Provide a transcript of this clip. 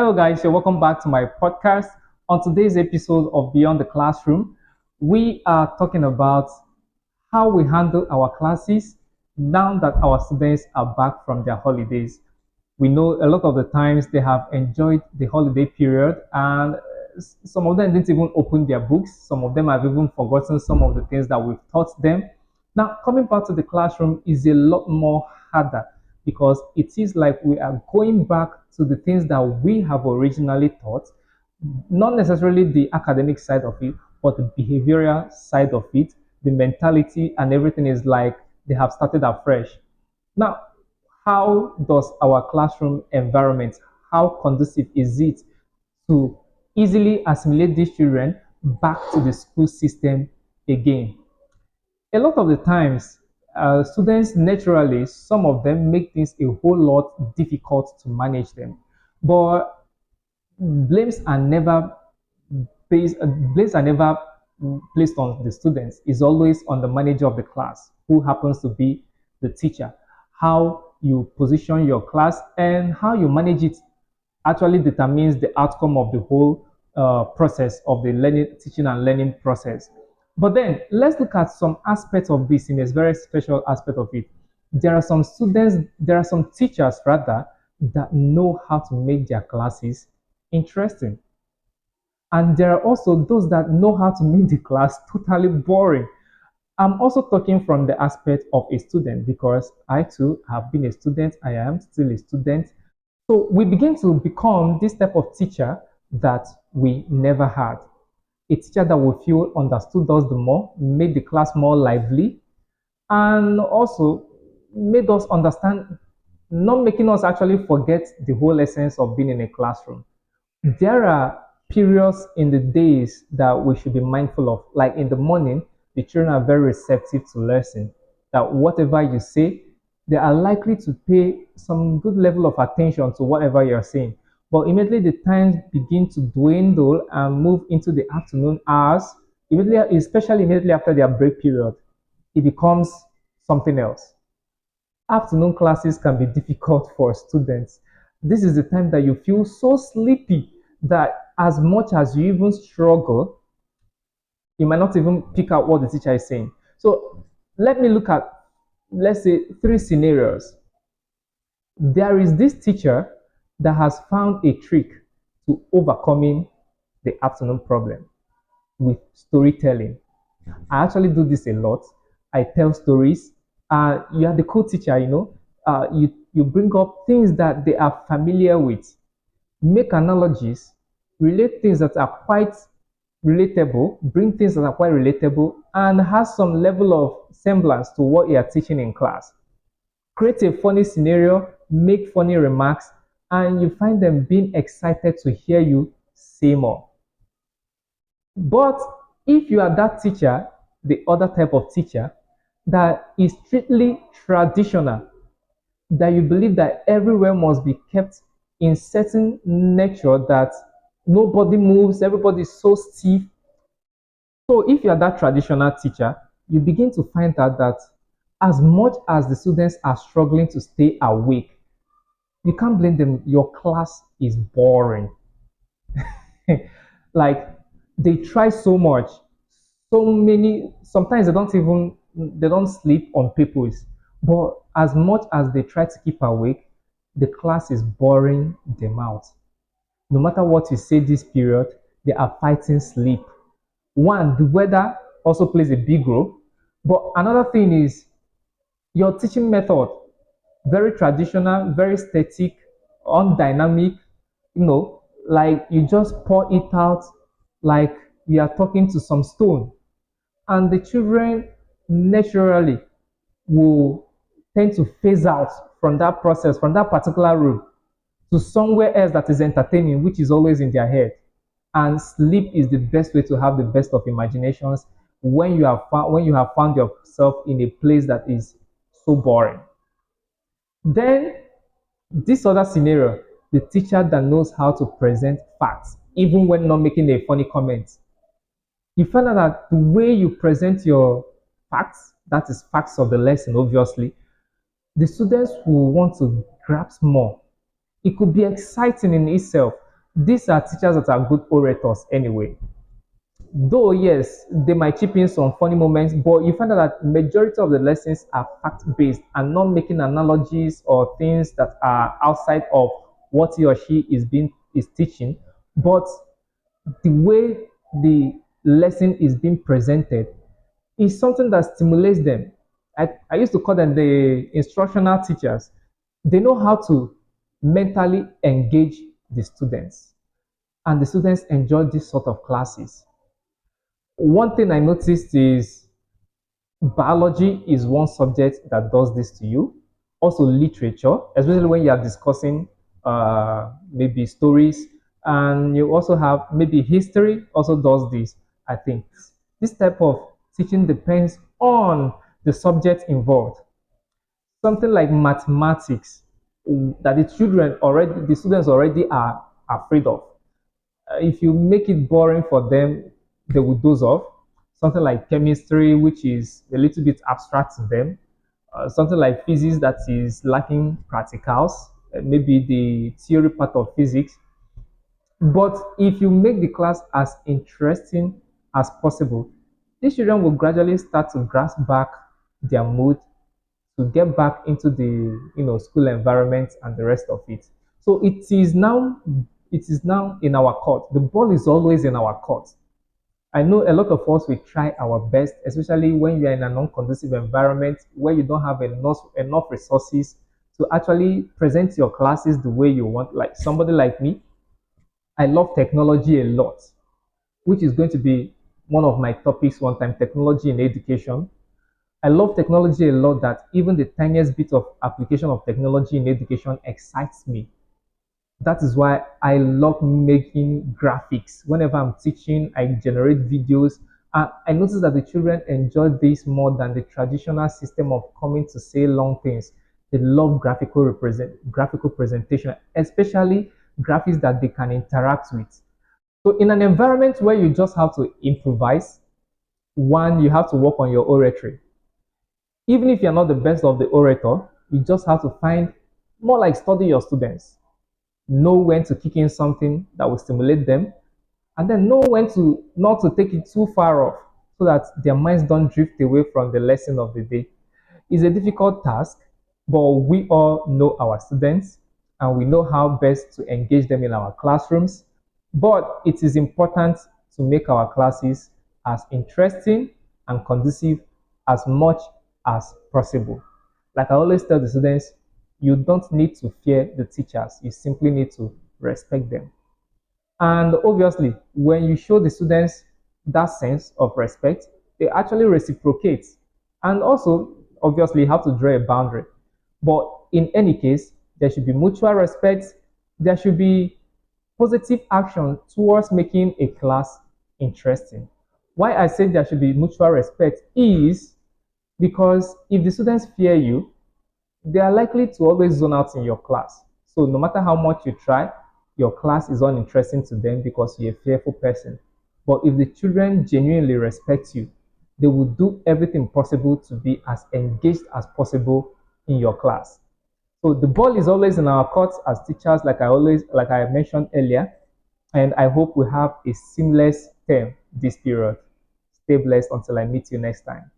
Hello, guys. You're welcome back to my podcast. On today's episode of Beyond the Classroom, we are talking about how we handle our classes now that our students are back from their holidays. We know a lot of the times they have enjoyed the holiday period, and some of them didn't even open their books. Some of them have even forgotten some of the things that we've taught them. Now, coming back to the classroom is a lot more harder because it is like we are going back to the things that we have originally taught, not necessarily the academic side of it, but the behavioral side of it, the mentality, and everything is like they have started afresh. Now, how does our classroom environment, how conducive is it to easily assimilate these children back to the school system again? A lot of the times, students naturally, some of them make things a whole lot difficult to manage them. But blames are never blames are never placed on the students. It's always on the manager of the class, who happens to be the teacher. How you position your class and how you manage it actually determines the outcome of the whole process of the teaching and learning process. But then let's look at some aspects of this in a very special aspect of it. There are some teachers rather that know how to make their classes interesting. And there are also those that know how to make the class totally boring. I'm also talking from the aspect of a student because I too have been a student. I am still a student. So we begin to become this type of teacher that we never had. A teacher that we feel understood us the more, made the class more lively, and also made us understand, not making us actually forget the whole essence of being in a classroom. There are periods in the days that we should be mindful of. Like in the morning, the children are very receptive to lesson. That whatever you say, they are likely to pay some good level of attention to whatever you're saying. But immediately the times begin to dwindle and move into the afternoon hours, especially immediately after their break period, it becomes something else. Afternoon classes can be difficult for students. This is the time that you feel so sleepy that as much as you even struggle, you might not even pick out what the teacher is saying. So let me look at, let's say, three scenarios. There is this teacher that has found a trick to overcoming the afternoon problem with storytelling. I actually do this a lot. I tell stories. You are the co-teacher, you bring up things that they are familiar with, make analogies, relate things that are quite relatable, bring things that are quite relatable, and has some level of semblance to what you are teaching in class. Create a funny scenario, make funny remarks, and you find them being excited to hear you say more. But if you are that teacher, the other type of teacher, that is strictly traditional, that you believe that everywhere must be kept in certain nature, that nobody moves, everybody is so stiff. So if you are that traditional teacher, you begin to find out that as much as the students are struggling to stay awake, you can't blame them. Your class is boring. Like they try so much, so many, sometimes they don't sleep on purpose. But as much as they try to keep awake, the class is boring them out. No matter what you say this period, they are fighting sleep. One, the weather also plays a big role. But another thing is your teaching method, very traditional, very static, undynamic, like you just pour it out like you are talking to some stone. And the children naturally will tend to phase out from that process, from that particular room, to somewhere else that is entertaining, which is always in their head. And sleep is the best way to have the best of imaginations when you have found yourself in a place that is so boring. Then this other scenario, the teacher that knows how to present facts, even when not making a funny comment. You find out that the way you present your facts, that is facts of the lesson, obviously, the students will want to grasp more. It could be exciting in itself, These are teachers that are good orators anyway. Though yes, they might chip in some funny moments, but you find out that majority of the lessons are fact-based and not making analogies or things that are outside of what he or she is teaching, but the way the lesson is being presented is something that stimulates them. I used to call them the instructional teachers. They know how to mentally engage the students, and the students enjoy this sort of classes. One thing I noticed is biology is one subject that does this to you. Also, literature, especially when you are discussing maybe stories, and you also have maybe history, also does this. I think this type of teaching depends on the subject involved. Something like mathematics that the students already are afraid of. If you make it boring for them, they will doze off. Something like chemistry, which is a little bit abstract to them. Something like physics that is lacking practicals, maybe the theory part of physics. But if you make the class as interesting as possible, these children will gradually start to grasp back their mood to get back into the school environment and the rest of it. So it is now in our court. The ball is always in our court. I know a lot of us will try our best, especially when you are in an unconducive environment where you don't have enough resources to actually present your classes the way you want. Like somebody like me, I love technology a lot, which is going to be one of my topics one time, technology in education. I love technology a lot that even the tiniest bit of application of technology in education excites me. That is why I love making graphics. Whenever I'm teaching, I generate videos. And I notice that the children enjoy this more than the traditional system of coming to say long things. They love graphical presentation, especially graphics that they can interact with. So in an environment where you just have to improvise, one, you have to work on your oratory. Even if you're not the best of the orator, you just have to find more like study your students, know when to kick in something that will stimulate them, and then know when to not to take it too far off so that their minds don't drift away from the lesson of the day. It's a difficult task, but we all know our students and we know how best to engage them in our classrooms. But it is important to make our classes as interesting and conducive as much as possible. Like I always tell the students, you don't need to fear the teachers, you simply need to respect them. And obviously, when you show the students that sense of respect, they actually reciprocate. And also, obviously, you have to draw a boundary. But in any case, there should be mutual respect. There should be positive action towards making a class interesting. Why I say there should be mutual respect is because if the students fear you, they are likely to always zone out in your class. So no matter how much you try, your class is uninteresting to them because you're a fearful person. But if the children genuinely respect you, they will do everything possible to be as engaged as possible in your class. So the ball is always in our court as teachers, like I mentioned earlier, and I hope we have a seamless term this period. Stay blessed until I meet you next time.